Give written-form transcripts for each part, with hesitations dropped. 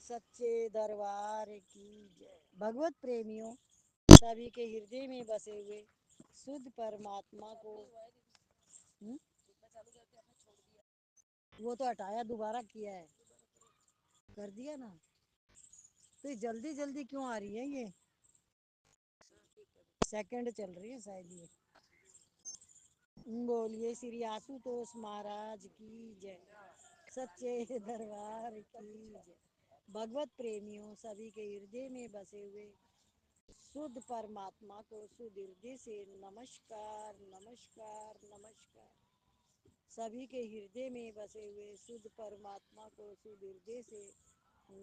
सच्चे दरबार की जय। भगवत प्रेमियों, सभी के हृदय में बसे हुए शुद्ध परमात्मा को हुँ? वो तो हटाया, दोबारा किया है, कर दिया ना। तो ये जल्दी जल्दी क्यों आ रही है ये? सेकंड चल रही है शायद ये। बोलिए श्री आशुतोष महाराज की जय। सच्चे दरबार की जय। भगवत प्रेमियों, सभी के हृदय में बसे हुए शुद्ध परमात्मा को शुद्ध हृदय से नमस्कार नमस्कार नमस्कार। सभी के हृदय में बसे हुए शुद्ध परमात्मा को शुद्ध हृदय से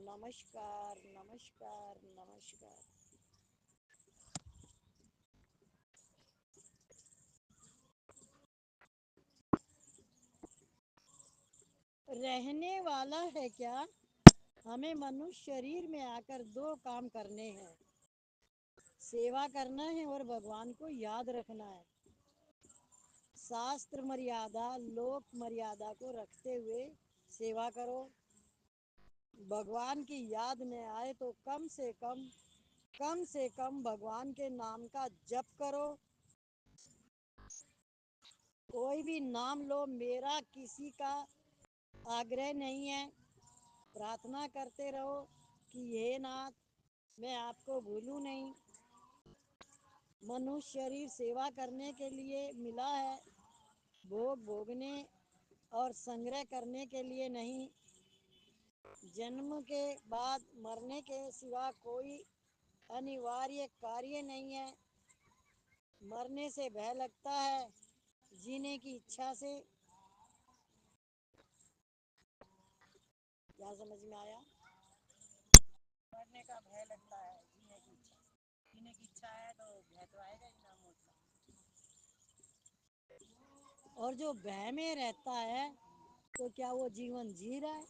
नमस्कार नमस्कार नमस्कार। रहने वाला है क्या? हमें मनुष्य शरीर में आकर दो काम करने हैं, सेवा करना है और भगवान को याद रखना है। शास्त्र मर्यादा लोक मर्यादा को रखते हुए सेवा करो। भगवान की याद में आए तो कम से कम भगवान के नाम का जप करो। कोई भी नाम लो, मेरा किसी का आग्रह नहीं है। प्रार्थना करते रहो कि हे नाथ, मैं आपको भूलूं नहीं। मनुष्य शरीर सेवा करने के लिए मिला है, भोग भोगने और संग्रह करने के लिए नहीं। जन्म के बाद मरने के सिवा कोई अनिवार्य कार्य नहीं है। मरने से भय लगता है, जीने की इच्छा से। क्या समझ में आया? मरने का भय लगता है, जीने की इच्छा से। जीने की इच्छा है तो भय तो आएगा ही ना, मौत का। और जो भय में रहता है तो क्या वो जीवन जी रहा है?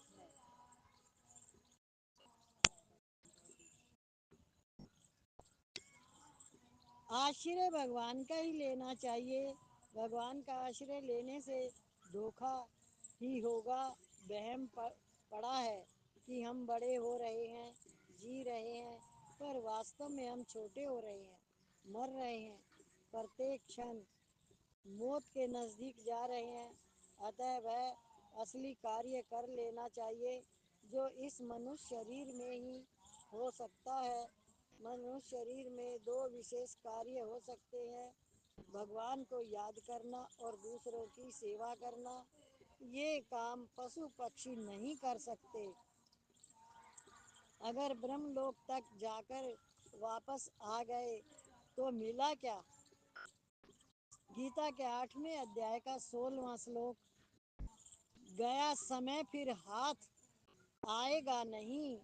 आश्रय भगवान का ही लेना चाहिए। भगवान का आश्रय लेने से धोखा ही होगा। वहम पड़ा है कि हम बड़े हो रहे हैं, जी रहे हैं, पर वास्तव में हम छोटे हो रहे हैं, मर रहे हैं। प्रत्येक क्षण मौत के नजदीक जा रहे हैं। अतः वह असली कार्य कर लेना चाहिए जो इस मनुष्य शरीर में ही हो सकता है। मनुष्य शरीर में दो विशेष कार्य हो सकते हैं, भगवान को याद करना और दूसरों की सेवा करना। ये काम पशु पक्षी नहीं कर सकते। अगर ब्रह्मलोक तक जाकर वापस आ गए तो मिला क्या? गीता के 8वें अध्याय का 16वां श्लोक। गया समय फिर हाथ आएगा नहीं।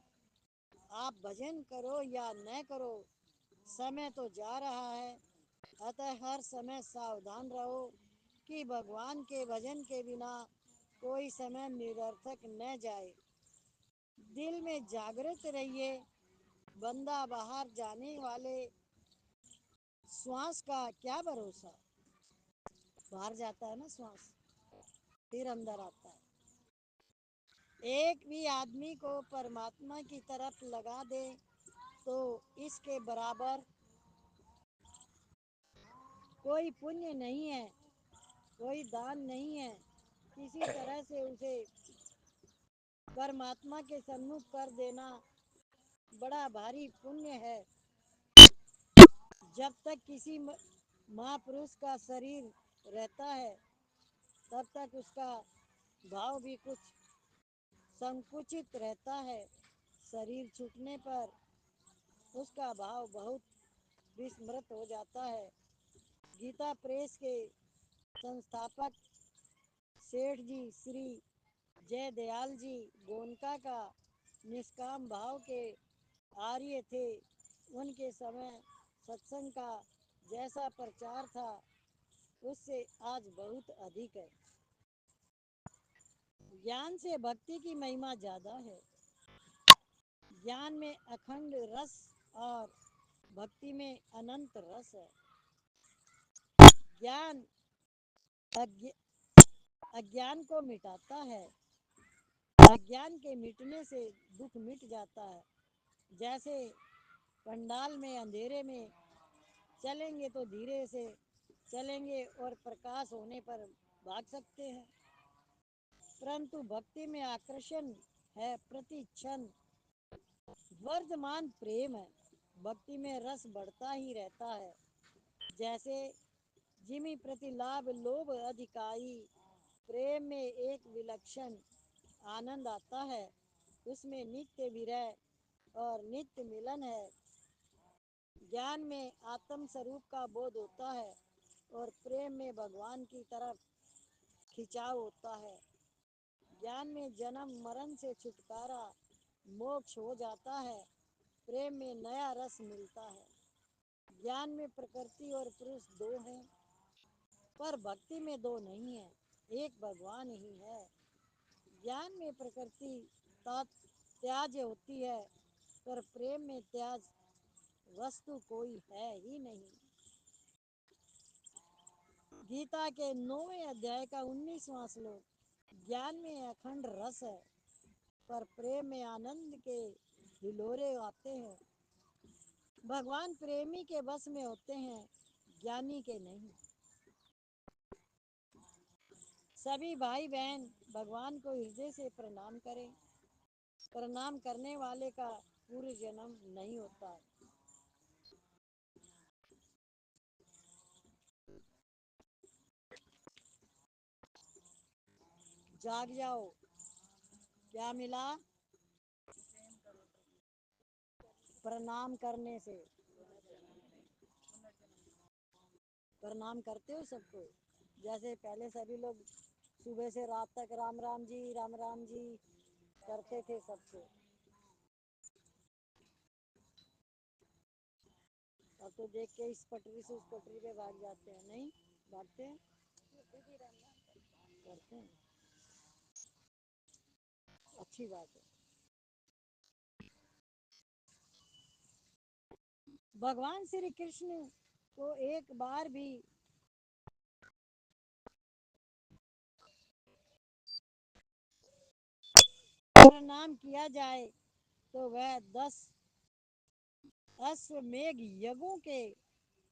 आप भजन करो या न करो, समय तो जा रहा है। अतः हर समय सावधान रहो कि भगवान के भजन के बिना कोई समय निरर्थक न जाए। दिल में जागृत रहिए। बंदा बाहर जाने वाले श्वास का क्या भरोसा? बाहर जाता है ना श्वास, फिर अंदर आता है। एक भी आदमी को परमात्मा की तरफ लगा दे तो इसके बराबर कोई पुण्य नहीं है, कोई दान नहीं है। किसी तरह से उसे परमात्मा के सन्मुख कर देना बड़ा भारी पुण्य है। जब तक किसी महापुरुष का शरीर रहता है तब तक उसका भाव भी कुछ संकुचित रहता है। शरीर छूटने पर उसका भाव बहुत विस्मृत हो जाता है। गीता प्रेस के संस्थापक सेठ जी श्री जयदयाल जी गोनका का निष्काम भाव के आर्य थे। उनके समय सत्संग का जैसा प्रचार था उससे आज बहुत अधिक है। ज्ञान से भक्ति की महिमा ज्यादा है। ज्ञान में अखंड रस और भक्ति में अनंत रस है। ज्ञान अज्ञान को मिटाता है। अज्ञान के मिटने से दुख मिट जाता है। जैसे पंडाल में अंधेरे में चलेंगे तो धीरे से चलेंगे और प्रकाश होने पर भाग सकते हैं, परंतु भक्ति में आकर्षण है प्रति क्षण, वर्तमान प्रेम है। भक्ति में रस बढ़ता ही रहता है। जैसे जिमी प्रति लाभ लोभ अधिकाई, प्रेम में एक विलक्षण आनंद आता है। उसमें नित्य विरह और नित्य मिलन है। ज्ञान में आत्म स्वरूप का बोध होता है और प्रेम में भगवान की तरफ खिंचाव होता है। ज्ञान में जन्म मरण से छुटकारा मोक्ष हो जाता है। प्रेम में नया रस मिलता है। ज्ञान में प्रकृति और पुरुष दो हैं, पर भक्ति में दो नहीं है, एक भगवान ही है। ज्ञान में प्रकृति त्याज्य होती है, पर प्रेम में त्याज वस्तु कोई है ही नहीं। गीता के 9वें अध्याय का 19वां श्लोक। ज्ञान में अखंड रस है, पर प्रेम में आनंद के हिलोरे आते हैं। भगवान प्रेमी के बस में होते हैं, ज्ञानी के नहीं। सभी भाई बहन भगवान को हृदय से प्रणाम करें। प्रणाम करने वाले का पूर्व जन्म नहीं होता। जाग जाओ। क्या मिला? प्रणाम करने से। प्रणाम करते हो सबको? जैसे पहले सभी लोग सुबह से रात तक राम राम जी राम राम जी करते थे सबको। अब तो देख के इस पटरी से उस पटरी पे भाग जाते हैं। नहीं भागते हैं, करते हैं। अच्छी बात है। भगवान श्री कृष्ण को एक बार भी प्रणाम किया जाए तो वह 10 अश्वमेघ यज्ञों के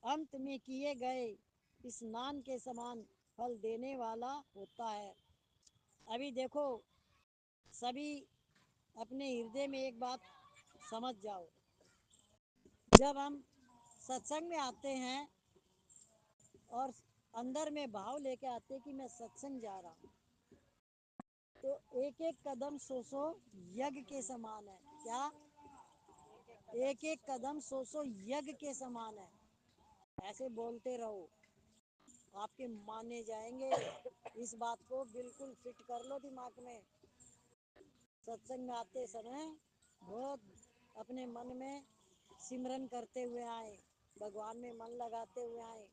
अंत में किए गए स्नान के समान फल देने वाला होता है। अभी देखो, सभी अपने हृदय में एक बात समझ जाओ। जब हम सत्संग में आते हैं और अंदर में भाव लेके आते हैं कि मैं सत्संग जा रहा हूँ, तो एक एक कदम सो सो यज्ञ के समान है। क्या? एक एक कदम सो सो यज्ञ के समान है। ऐसे बोलते रहो, आपके माने जाएंगे। इस बात को बिल्कुल फिट कर लो दिमाग में। सत्संग में आते समय बहुत अपने मन में सिमरन करते हुए आए, भगवान में मन लगाते हुए आए,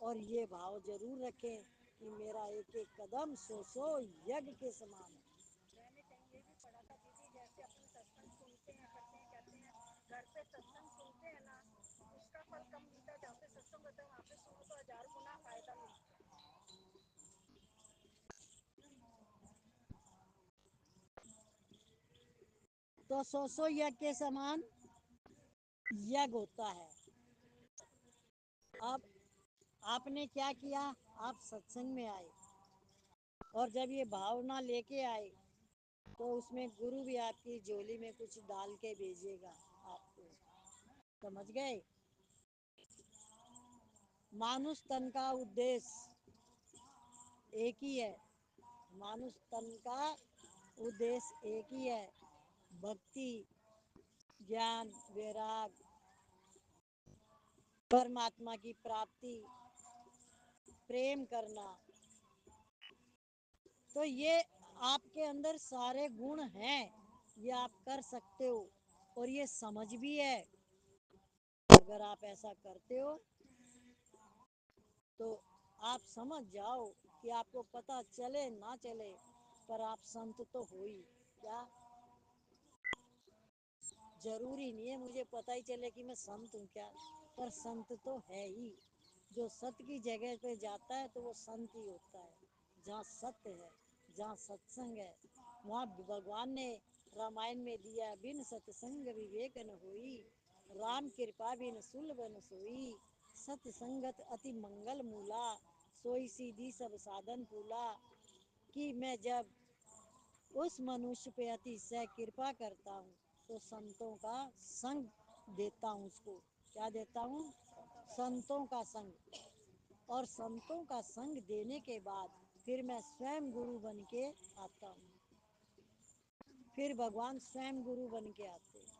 और ये भाव जरूर रखें कि मेरा एक एक कदम सो सो यज्ञ के समान है। मैंने कहीं ये भी पढ़ा था दीदी, जैसे अपन सत्संग सुनते हैं करते हैं, कहते हैं घर पे सत्संग सुनते हैं ना, उसका फल कम मिलता है। जहाँ पे सत्संग होता है वहाँ पे सुनो तो 1000 गुना फायदा मिलता है। तो सो सो यज्ञ के समान यज्ञ होता है। अब आपने क्या किया? आप सत्संग में आए और जब ये भावना लेके आए तो उसमें गुरु भी आपकी झोली में कुछ डाल के भेजेगा आपको। समझ गए? मानुष तन का उद्देश्य एक ही है। मानुष तन का उद्देश्य एक ही है, भक्ति, ज्ञान, वैराग, परमात्मा की प्राप्ति, प्रेम करना। तो ये आपके अंदर सारे गुण हैं, ये आप कर सकते हो और ये समझ भी है। अगर आप ऐसा करते हो तो आप समझ जाओ कि आपको पता चले ना चले, पर आप संत तो हो ही। क्या? जरूरी नहीं है मुझे पता ही चले कि मैं संत हूँ क्या, पर संत तो है ही। जो सत्य की जगह पे जाता है तो वो संत ही होता है। जहाँ सत्य है, जहाँ सत्संग है, वहाँ भगवान ने रामायण में दिया, बिन सत्संग विवेक न होई, राम कृपा बिन सुलभ न सोई, सत्संगत अति मंगल मूला, सोई सीधी सब साधन फूला। कि मैं जब उस मनुष्य पे अतिशय कृपा करता हूँ तो संतों का संग देता हूँ उसको। क्या देता हूँ? संतों का संग। और संतों का संग देने के बाद फिर मैं स्वयं गुरु बन के आता हूँ। फिर भगवान स्वयं गुरु बन के आते हैं।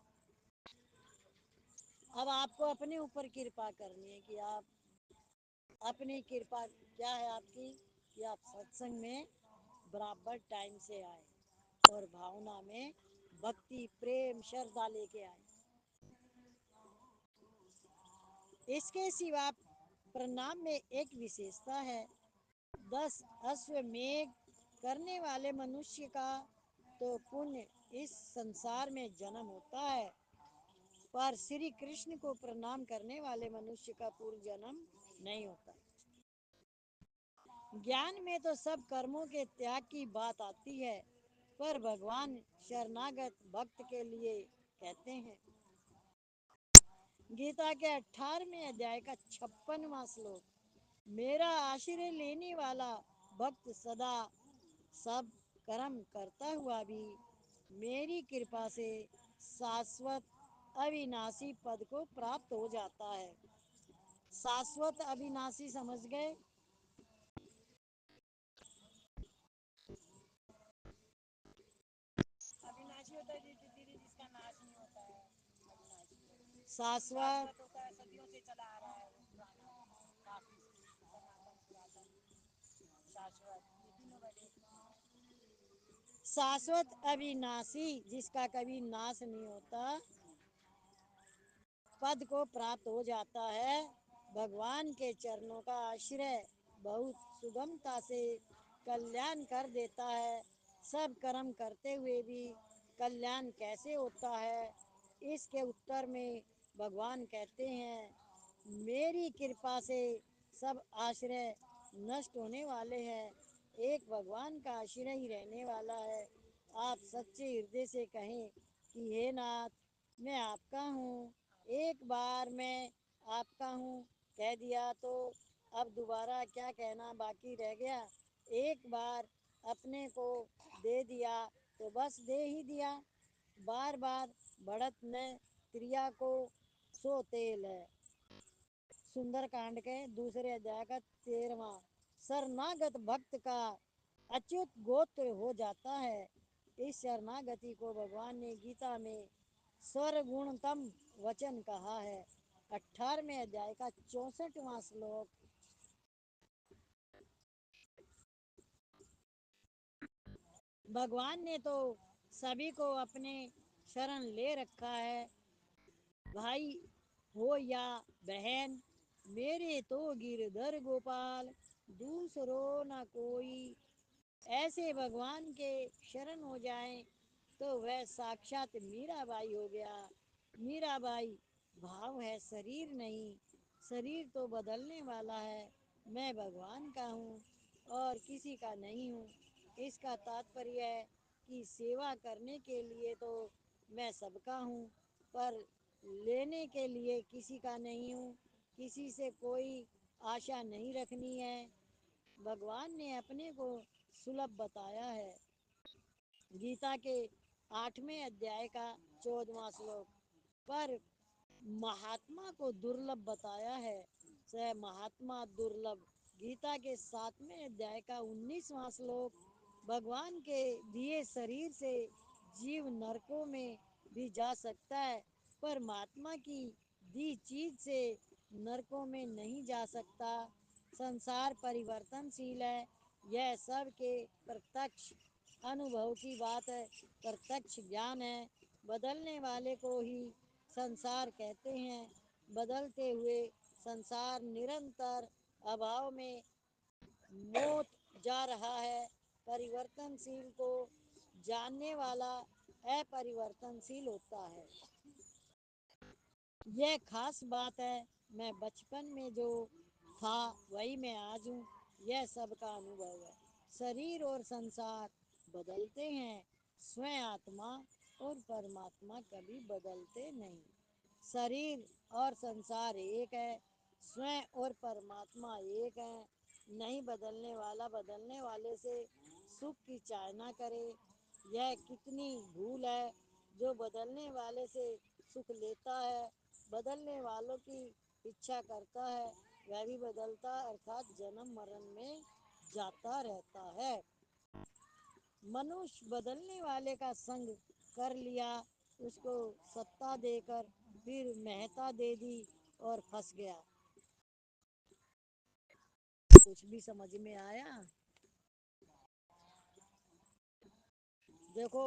अब आपको अपने ऊपर कृपा करनी है कि आप अपनी कृपा क्या है आपकी, कि आप सत्संग में बराबर टाइम से आए और भावना में भक्ति प्रेम श्रद्धा लेके आए। इसके सिवा प्रणाम में एक विशेषता है। 10 अश्वमेघ करने वाले मनुष्य का तो पुण्य इस संसार में जन्म होता है, पर श्री कृष्ण को प्रणाम करने वाले मनुष्य का पूर्व जन्म नहीं होता। ज्ञान में तो सब कर्मों के त्याग की बात आती है, पर भगवान शरणागत भक्त के लिए कहते हैं। गीता के 18वें अध्याय का 56वां श्लोक, मेरा आश्रय लेने वाला भक्त सदा सब कर्म करता हुआ भी मेरी कृपा से शाश्वत अविनाशी पद को प्राप्त हो जाता है। शाश्वत अविनाशी समझ गए? अविनाशी होता है धीरे जिसका नाश नहीं होता है, अविनाशी। शाश्वत होता है सदियों से चला आ रहा है, वो पुराना काफी सनातन पुरातन शाश्वत, ये तीनों बड़े। शाश्वत अविनाशी जिसका कभी नाश नहीं होता पद को प्राप्त हो जाता है। भगवान के चरणों का आश्रय बहुत सुगमता से कल्याण कर देता है। सब कर्म करते हुए भी कल्याण कैसे होता है, इसके उत्तर में भगवान कहते हैं, मेरी कृपा से सब आश्रय नष्ट होने वाले हैं, एक भगवान का आश्रय ही रहने वाला है। आप सच्चे हृदय से कहें कि हे नाथ, मैं आपका हूँ। एक बार मैं आपका हूँ कह दिया तो अब दोबारा क्या कहना बाकी रह गया। एक बार अपने को दे दिया तो बस दे ही दिया। बार बार बढ़त न क्रिया को सो तेल है। सुंदर कांड के दूसरे अध्याय का 13वां, शरणागत भक्त का अच्युत गोत्र हो जाता है। इस शरणागति को भगवान ने गीता में सर्वगुणतम वचन कहा है। 18वें अध्याय का 64वां श्लोक, भगवान ने तो सभी को अपने शरण ले रखा है। भाई हो या बहन, मेरे तो गिरधर गोपाल, दूसरों न कोई। ऐसे भगवान के शरण हो जाएं तो वह साक्षात मीराबाई हो गया। मीराबाई भाव है, शरीर नहीं। शरीर तो बदलने वाला है। मैं भगवान का हूँ और किसी का नहीं हूँ। इसका तात्पर्य है कि सेवा करने के लिए तो मैं सबका हूँ, पर लेने के लिए किसी का नहीं हूँ। किसी से कोई आशा नहीं रखनी है। भगवान ने अपने को सुलभ बताया है। गीता के 8वें अध्याय का 14वां श्लोक, पर महात्मा को दुर्लभ बताया है। सह महात्मा दुर्लभ। गीता के 7वें अध्याय का 19वां श्लोक, भगवान के दिए शरीर से जीव नरकों में भी जा सकता है, पर महात्मा की दी चीज से नरकों में नहीं जा सकता। संसार परिवर्तनशील है, यह सब के प्रत्यक्ष अनुभव की बात है, प्रत्यक्ष ज्ञान है। बदलने वाले को ही संसार कहते हैं। बदलते हुए संसार निरंतर अभाव में मोत जा रहा है। परिवर्तनशील को जानने वाला अपरिवर्तनशील होता है। यह खास बात है। मैं बचपन में जो था वही मैं आज हूँ, यह सबका अनुभव है। शरीर और संसार बदलते हैं, स्वयं आत्मा और परमात्मा कभी बदलते नहीं। शरीर और संसार एक है, स्वयं और परमात्मा एक है। नहीं बदलने वाला बदलने वाले से सुख की चाहना करे, यह कितनी भूल है। जो बदलने वाले से सुख लेता है, बदलने वालों की इच्छा करता है, वह भी बदलता अर्थात जन्म मरण में जाता रहता है। मनुष्य बदलने वाले का संग कर लिया, उसको सत्ता देकर फिर महत्ता दे दी और फंस गया। कुछ भी समझ में आया? देखो,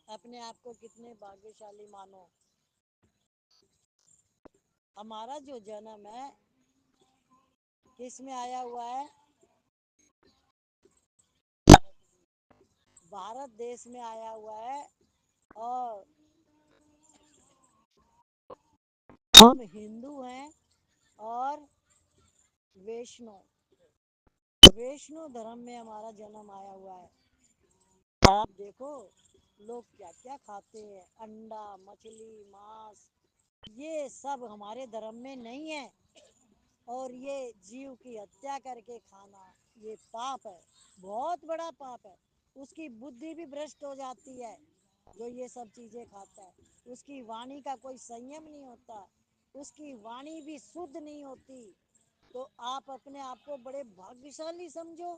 अपने आप को कितने भाग्यशाली मानो। हमारा जो जन्म है किस में आया हुआ है? भारत देश में आया हुआ है। और हम हिंदू हैं और वैष्णो वैष्णो धर्म में हमारा जन्म आया हुआ है। आप देखो, लोग क्या क्या खाते हैं, अंडा मछली मांस, ये सब हमारे धर्म में नहीं है। और ये जीव की हत्या करके खाना, ये पाप है, बहुत बड़ा पाप है। उसकी बुद्धि भी भ्रष्ट हो जाती है जो ये सब चीजें खाता है। उसकी वाणी का कोई संयम नहीं होता, उसकी वाणी भी शुद्ध नहीं होती। तो आप अपने आप को बड़े भाग्यशाली समझो।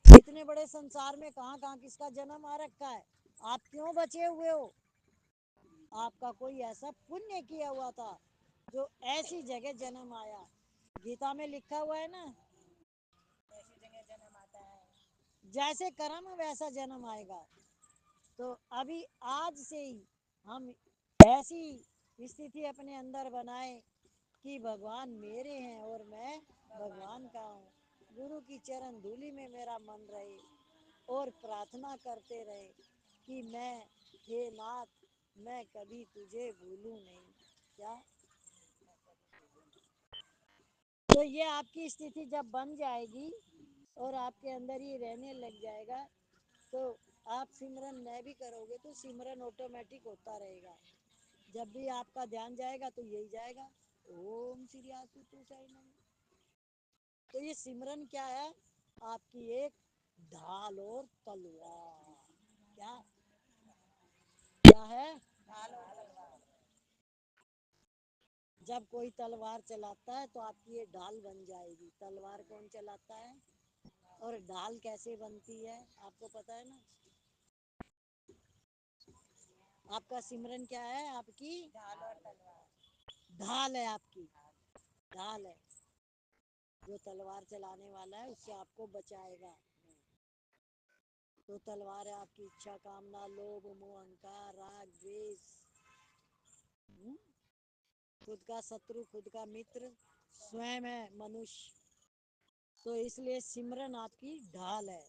इतने बड़े संसार में कहाँ कहाँ किसका जन्म आ रखा है, आप क्यों बचे हुए हो? आपका कोई ऐसा पुण्य किया हुआ था जो ऐसी जगह जन्म आया। गीता में लिखा हुआ है ना, ऐसी जगह जन्म आता है, जैसे कर्म वैसा जन्म आएगा। तो अभी आज से ही हम ऐसी स्थिति अपने अंदर बनाए कि भगवान मेरे हैं और मैं भगवान का हूँ। गुरु की चरण धूलि में मेरा मन रहे और प्रार्थना करते रहे कि मैं, हे नाथ, मैं कभी तुझे भूलूं नहीं। क्या? तो ये आपकी स्थिति जब बन जाएगी और आपके अंदर ही रहने लग जाएगा, तो आप सिमरन न भी करोगे तो सिमरन ऑटोमेटिक होता रहेगा। जब भी आपका ध्यान जाएगा तो यही जाएगा, ओम श्री आसुतोषाय नमः। तो ये सिमरन क्या है? आपकी एक ढाल और तलवार। क्या क्या है? ढाल और तलवार। जब कोई तलवार चलाता है तो आपकी ये ढाल बन जाएगी। तलवार कौन चलाता है? और ढाल कैसे बनती है आपको पता है ना? आपका सिमरन क्या है? आपकी ढाल और तलवार। ढाल है आपकी, ढाल है। जो तलवार चलाने वाला है उससे आपको बचाएगा। तो तलवार है आपकी इच्छा कामना लोभ मोह अहंकार राग द्वेष। हम्म? खुद का शत्रु खुद का मित्र स्वयं है मनुष्य। तो इसलिए सिमरन आपकी ढाल है।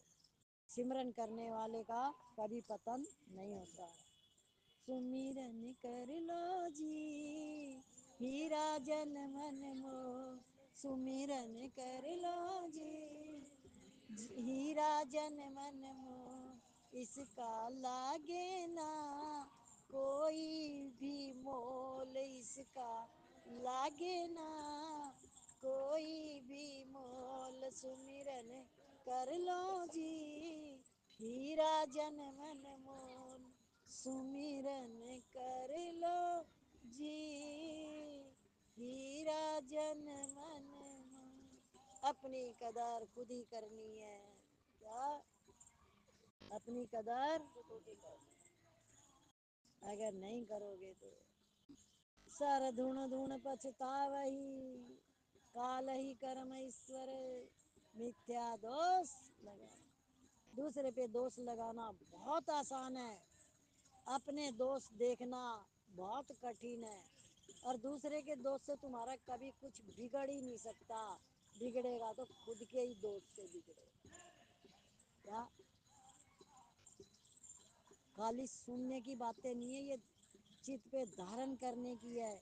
सिमरन करने वाले का कभी पतन नहीं होता। सुमिरन कर लो जी, हीरा जन मन मोह। सुमिरन कर लो जी, हीरा जन मन मोह। इसका लागे ना कोई भी मोल, इसका लागे ना कोई भी मोल। सुमिरन कर लो जी, हीरा जन मन मोल। सुमिरन कर लो जी, हीरा जन मन मोल। अपनी कदर खुद ही करनी है। क्या? अपनी कदर अगर नहीं करोगे तो सर धुन धुन पछतावही, काल ही कर्म ईश्वर। मिथ्या दोष लगा, दूसरे पे दोष लगाना बहुत आसान है, अपने दोष देखना बहुत कठिन है। और दूसरे के दोष से तुम्हारा कभी कुछ बिगड़ ही नहीं सकता। बिगड़ेगा तो खुद के ही दोष से बिगड़ेगा। क्या? खाली सुनने की बातें नहीं है, ये चित्त पे धारण करने की है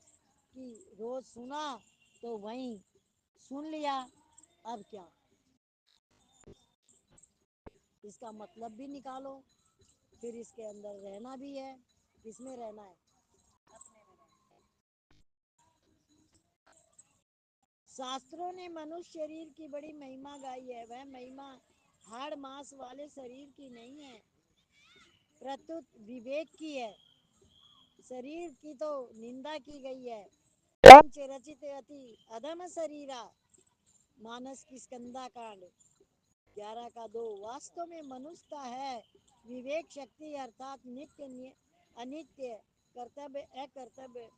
कि रोज सुना तो वहीं सुन लिया। अब क्या? इसका मतलब भी निकालो। फिर इसके अंदर रहना भी है। किसमें रहना है? शास्त्रों ने मनुष्य शरीर की बड़ी महिमा गाई है। वह महिमा हाड़ मांस वाले शरीर की नहीं है, प्रत्युत विवेक की है। शरीर की तो निंदा की गई है। पंच रचित अति अधम शरीरा, मानस की स्कंदा कांड 11 का 2। वास्तव में मनुष्य का है विवेक शक्ति, अर्थात नित्य अनित्य, कर्तव्य अकर्तव्य,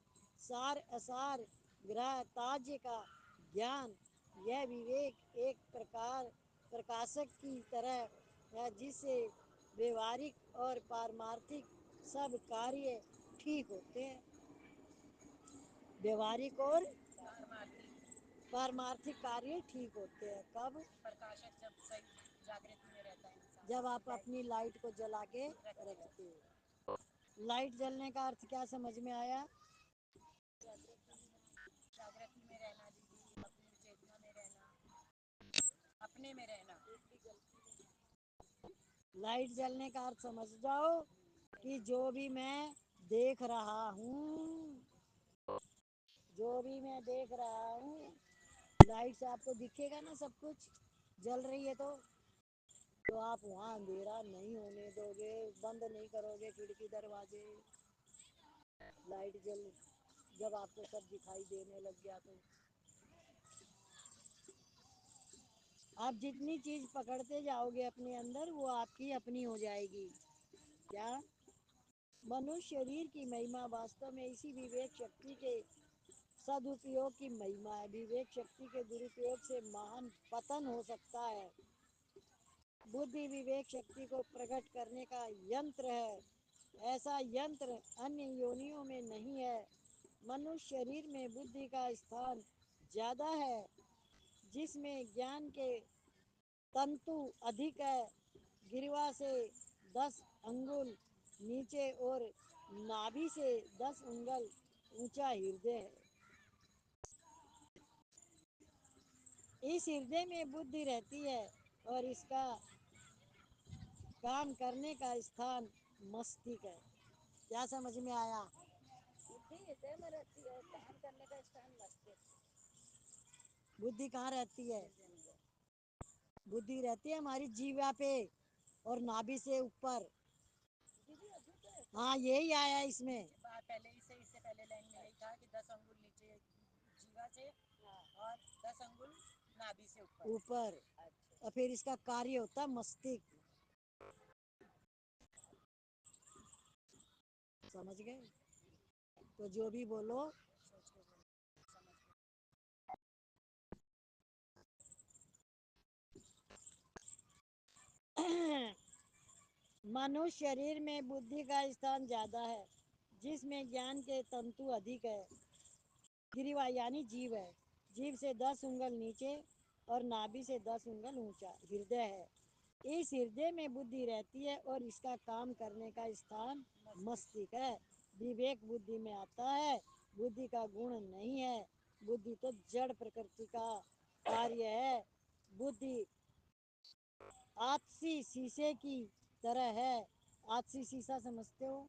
सार असार, ग्रह ताज्य का ज्ञान। यह विवेक एक प्रकार प्रकाशक की तरह है, जिससे व्यवहारिक और पारमार्थिक सब कार्य ठीक होते हैं। व्यवहारिक और पारमार्थिक कार्य ठीक होते हैं। कब? प्रकाशक जब सही जागृति में रहता है इंसान, जब आप अपनी लाइट को जला के रखते हो। लाइट जलने का अर्थ क्या समझ में आया? जागृति में रहना दीदी, अपनी चेतना में रहना, अपने में रहना। लाइट जलने का अर्थ समझ जाओ कि जो भी मैं देख रहा हूँ, जो भी मैं देख रहा हूँ, लाइट से आपको दिखेगा ना सब कुछ। जल रही है तो आप वहाँ अंधेरा नहीं होने दोगे, बंद नहीं करोगे खिड़की दरवाजे। लाइट जल जब आपको सब दिखाई देने लग गया तो आप जितनी चीज पकड़ते जाओगे अपने अंदर, वो आपकी अपनी हो जाएगी। क्या? मनुष्य शरीर की महिमा वास्तव में इसी विवेक शक्ति के सदुपयोग की महिमा है। विवेक शक्ति के दुरुपयोग से महान पतन हो सकता है। बुद्धि विवेक शक्ति को प्रकट करने का यंत्र है। ऐसा यंत्र अन्य योनियों में नहीं है। मनुष्य शरीर में बुद्धि का स्थान ज्यादा है, जिसमें ज्ञान के तंतु अधिक है। गिरवा से 10 अंगुल नीचे और नाभि से 10 अंगुल ऊंचा हृदय है। इस हृदय में बुद्धि रहती है और इसका काम करने का स्थान मस्तिष्क है। क्या समझ में आया? बुद्धि हृदय में रहती है, काम करने का स्थान मस्तिष्क। बुद्धि कहाँ रहती है? बुद्धि रहती है हमारी जीवा पे और नाभि से ऊपर। हाँ, यही आया इसमें। पहले इससे पहले लाइन में यही था कि 10 अंगुल नीचे जीवा से और 10 अंगुल नाभि से ऊपर ऊपर। और फिर इसका कार्य होता मस्तिष्क। समझ गए? तो जो भी बोलो मनुष्य शरीर में बुद्धि का स्थान ज्यादा है, जिसमें ज्ञान के तंतु अधिक है। गिरिवा यानी जीव है। जीव से 10 अंगुल नीचे और नाभि से 10 अंगुल ऊंचा हृदय है। इस हृदय में बुद्धि रहती है और इसका काम करने का स्थान मस्तिष्क है। विवेक बुद्धि में आता है। बुद्धि का गुण नहीं है। बुद्धि तो जड़ प्रकृति का कार्य है। बुद्धि आतसी शीशे की तरह है। आतसी शीशा समझते हो?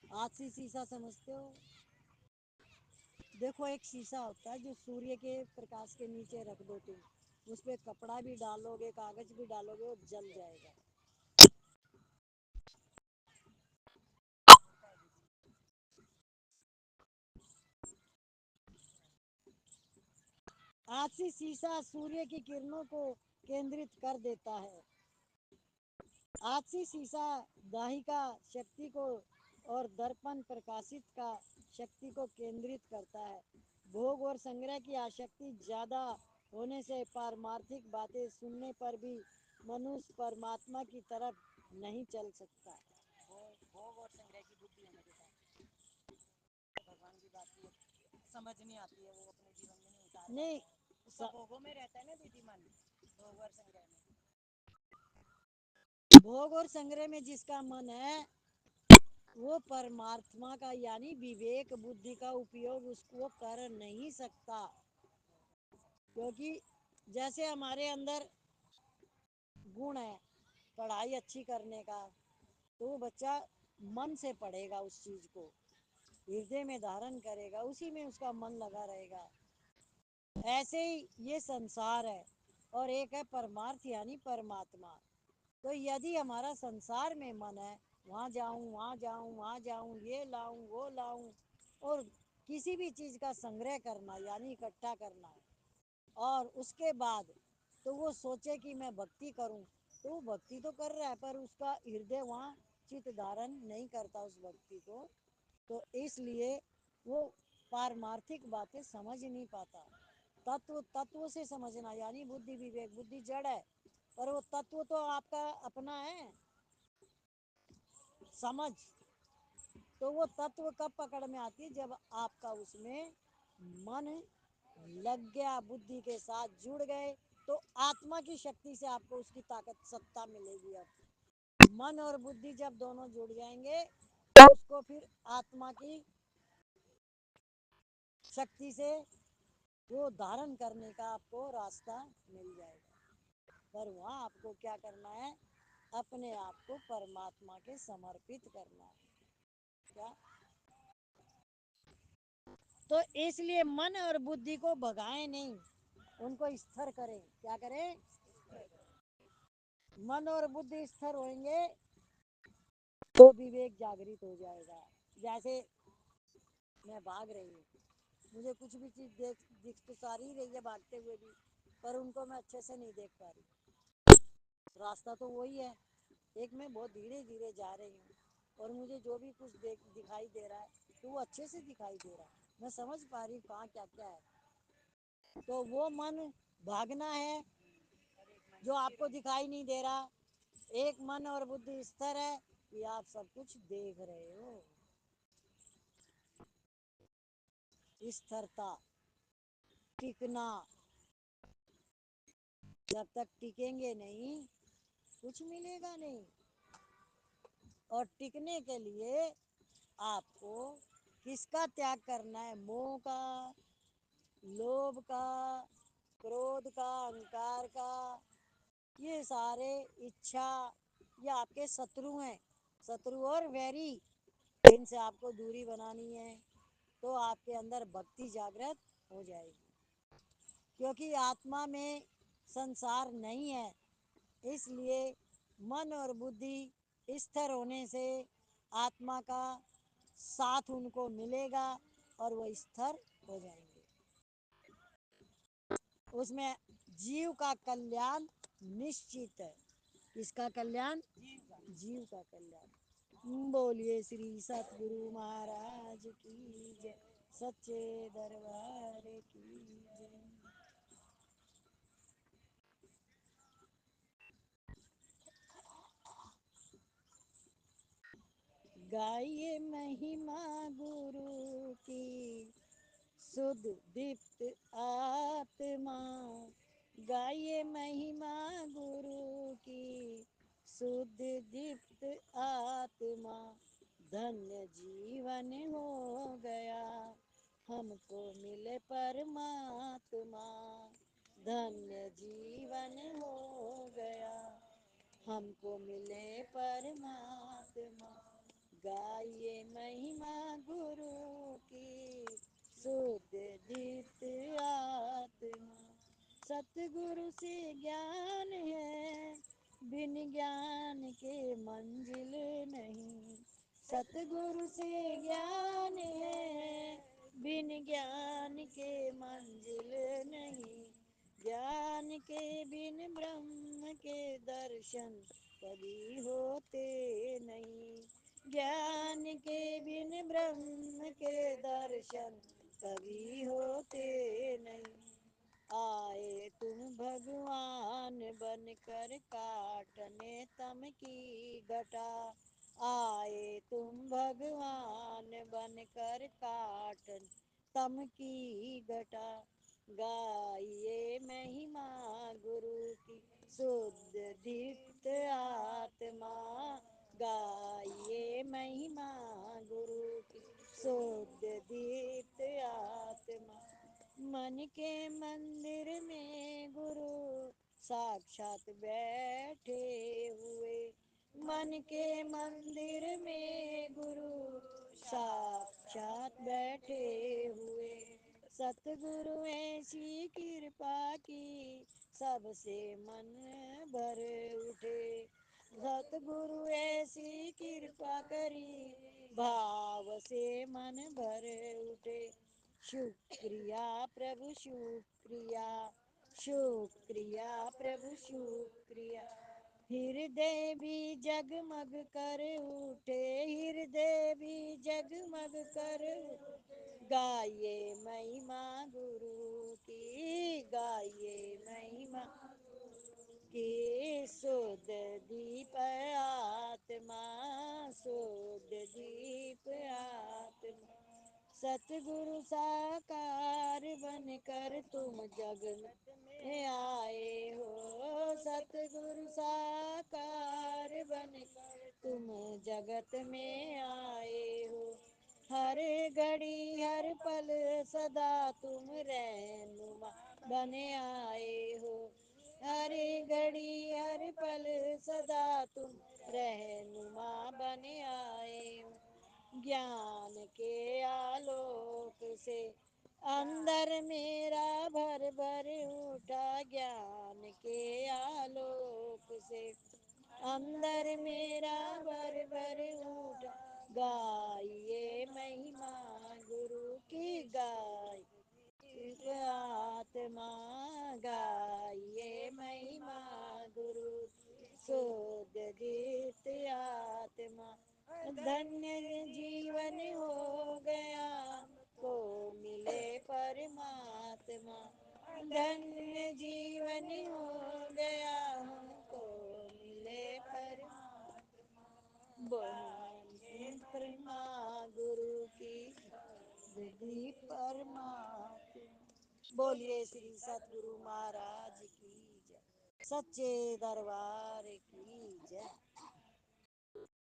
आतसी शीशा समझते हो? देखो, एक शीशा होता है जो सूर्य के प्रकाश के नीचे रख दो तुम, उस पे कपड़ा भी डालोगे, कागज भी डालोगे, वो जल जाएगा। आतसी शीशा सूर्य की किरणों को केंद्रित कर देता है। आतसी शीशा दाहिका शक्ति को और दर्पण प्रकाशित का शक्ति को केंद्रित करता है। भोग और संग्रह की आसक्ति ज्यादा होने से पारमार्थिक बातें सुनने पर भी मनुष्य परमात्मा की तरफ नहीं चल सकता। भोग और संग्रह की बुद्धि होने के कारण भगवान की बात समझ नहीं आती है, वो अपने जीवन में नहीं उतार नहीं भोगों में रहता है ना दीदी मन। भोग और संग्रह में, भोग और संग्रह में जिसका मन है वो परमात्मा का यानी विवेक बुद्धि का उपयोग उसको कर नहीं सकता। क्योंकि जैसे हमारे अंदर गुण है पढ़ाई अच्छी करने का, तो वो बच्चा मन से पढ़ेगा, उस चीज को हृदय में धारण करेगा, उसी में उसका मन लगा रहेगा। ऐसे ही ये संसार है, और एक है परमार्थ यानी परमात्मा। तो यदि हमारा संसार में मन है, वहाँ जाऊं वहाँ जाऊं वहाँ जाऊं, ये लाऊं वो लाऊं, और किसी भी चीज का संग्रह करना यानी इकट्ठा करना, और उसके बाद तो वो सोचे कि मैं भक्ति करूं, तो वो भक्ति तो कर रहा है पर उसका हृदय वहाँ चित धारण नहीं करता उस भक्ति को। तो इसलिए वो पारमार्थिक बातें समझ नहीं पाता। तत्व तत्व से समझना यानी बुद्धि विवेक, बुद्धि जड़ है पर वो तत्व तो आपका अपना है, समझ। तो वो तत्व कब पकड़ में आती है, जब आपका उसमें मन लग गया, बुद्धि के साथ जुड़ गए, तो आत्मा की शक्ति से आपको उसकी ताकत सत्ता मिलेगी। अब मन और बुद्धि जब दोनों जुड़ जाएंगे, तो उसको फिर आत्मा की शक्ति से वो धारण करने का आपको रास्ता मिल जाएगा। पर वहाँ आपको क्या करना है, अपने आप को परमात्मा के समर्पित करना है। क्या? तो इसलिए मन और बुद्धि को भगाएं नहीं, उनको स्थिर करें। क्या करें? मन और बुद्धि स्थिर होंगे तो विवेक जागृत हो जाएगा। जैसे मैं भाग रही हूँ, मुझे कुछ भी चीज दिख तो सारी ही रही है भागते हुए भी, पर उनको मैं अच्छे से नहीं देख पा रही। रास्ता तो वही है, एक मैं बहुत धीरे धीरे जा रही हूँ, और मुझे जो भी कुछ दिखाई दे रहा है, तो वो अच्छे से दिखाई दे रहा है, मैं समझ पा रही हूँ कहाँ क्या क्या है। तो वो मन भागना है जो आपको दिखाई नहीं दे रहा। एक मन और बुद्धि स्थिर है कि आप सब कुछ देख रहे हो। स्थिरता, टिकना। जब तक टिकेंगे नहीं, कुछ मिलेगा नहीं। और टिकने के लिए आपको किसका त्याग करना है? मोह का, लोभ का, क्रोध का, अहंकार का। ये सारे इच्छा, ये आपके शत्रु हैं। शत्रु और वैरी, इनसे आपको दूरी बनानी है, तो आपके अंदर भक्ति जागृत हो जाएगी। क्योंकि आत्मा में संसार नहीं है, इसलिए मन और बुद्धि स्थिर होने से आत्मा का साथ उनको मिलेगा, और वो स्थिर हो जाएंगे। उसमें जीव का कल्याण निश्चित है। किसका कल्याण? जीव का कल्याण। बोलिए श्री सतगुरु महाराज की जय, सच्चे दरबार की जय। गाइए महिमा गुरु की, सुध दीप्त आत्मा। गाइए महिमा गुरु की, सुध दीप्त आत्मा। धन्य जीवन हो गया, हमको मिले परमात्मा। धन्य जीवन हो गया, हमको मिले परमात्मा। गाइए महिमा गुरु की, शुद्ध दीप्त आत्मा। सतगुरु से ज्ञान है, बिन ज्ञान के मंजिल नहीं। सतगुरु से ज्ञान है, बिन ज्ञान के मंजिल नहीं। ज्ञान के बिन ब्रह्म के दर्शन कभी होते नहीं। ज्ञान के बिन ब्रह्म के दर्शन कभी होते नहीं। आए तुम भगवान बनकर काटने तम की घटा। आए तुम भगवान बनकर काटने तम की घटा। गाइए महिमा गुरु की, शुद्ध दीप्त आत्मा। गाइए महिमा गुरु की, शुद्ध दीप्त आत्मा। मन के मंदिर में गुरु साक्षात बैठे हुए, मन के मंदिर में गुरु साक्षात बैठे हुए। सतगुरु ऐसी कृपा की सबसे मन भर उठे, सतगुरु ऐसी कृपा करी भाव से मन भर उठे। शुक्रिया प्रभु शुक्रिया, शुक्रिया प्रभु शुक्रिया। हृदय भी जगमग कर उठे, हृदय भी जगमग कर उठे। गाइए महिमा गुरु की, गाइए महिमा की, शुद्ध दीप आत्मा, शुद्ध दीप आत्मा। सतगुरु साकार बनकर तुम जग में आए हो, सतगुरु साकार बनकर तुम जगत में आए हो। हर घड़ी हर पल सदा तुम रहनुमा बने आए हो, हर घड़ी हर पल सदा तुम रहनुमा बने आए हो। ज्ञान के आलोक से अंदर मेरा भर भर उठा, ज्ञान के आलोक से अंदर मेरा भर भर उठा। गाइए महिमा गुरु की, गाइए आत्मा, गाइए महिमा गुरु की, शुद्ध दीप्त आत्मा। धन्य जीवन हो गया को मिले परमात्मा, धन्य जीवन हो गया हमको मिले परमात्मा। प्रमा गुरु की विधि परमात्मा। बोलिए श्री सतगुरु महाराज की जय, सच्चे दरबार की जय।